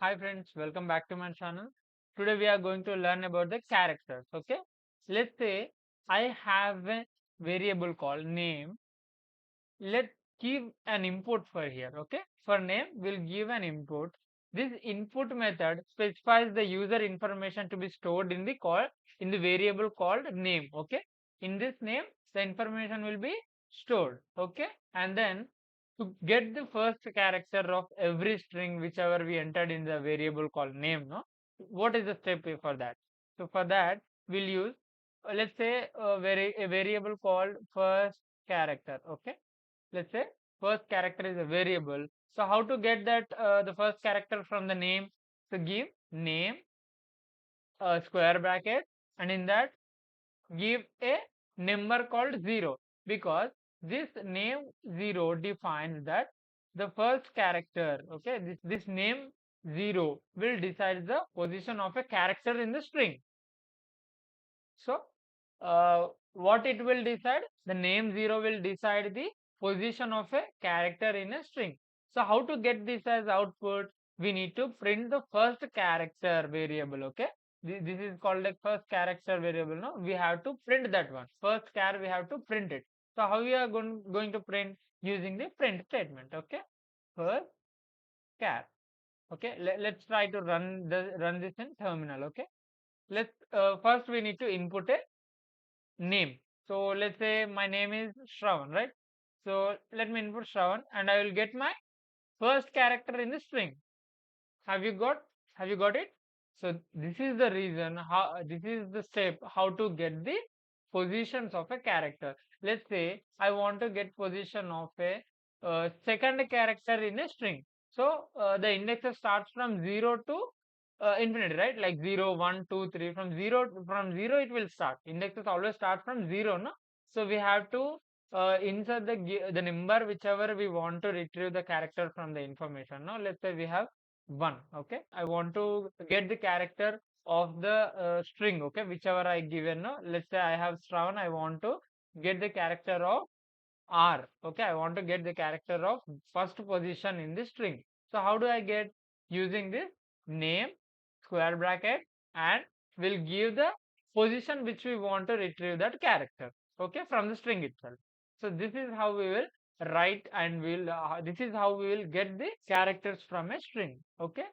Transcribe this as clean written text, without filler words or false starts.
Hi friends, welcome back to my channel. Today we are going to learn about the characters. Okay, let's say I have a variable called name. Let's give an input for here. Okay, for name we'll give an input. This input method specifies the user information to be stored in the variable called name. Okay, in this name the information will be stored. Okay, and then to get the first character of every string whichever we entered in the variable called name, no, what is the step for that? So for that we'll use let's say a variable called first character. Okay, let's say first character is a variable. So how to get that the first character from the name? So give name square bracket, and in that give a number called 0, because this name 0 defines that the first character, okay, this name 0 will decide the position of a character in the string. So what it will decide? The name 0 will decide the position of a character in a string. So how to get this as output? We need to print the first character variable. Okay, this is called like first character variable. No, we have to print that one. First char we have to print it. So how we are going to print? Using the print statement. Okay, first char. Okay, let's try to run this in terminal. Okay, let's first we need to input a name. So let's say my name is Shravan, right? So let me input Shravan and I will get my first character in the string. Have you got have you got it? So this is the reason how this is the step how to get the positions of a character. Let's say I want to get position of a second character in a string. So the indexes starts from 0 to infinity, right? Like 0, 1, 2, 3. From 0 it will start. Indexes always start from 0, no? So we have to insert the number whichever we want to retrieve the character from the information. No, let's say we have 1. Okay, I want to get the character of the string. Okay, whichever I given. No, let's say I have Shravan. I want to get the character of R. Okay, I want to get the character of first position in the string. So how do I get? Using this name square bracket, and we'll give the position which we want to retrieve that character. Okay, from the string itself. So this is how we will write, and we'll this is how we will get the characters from a string. Okay,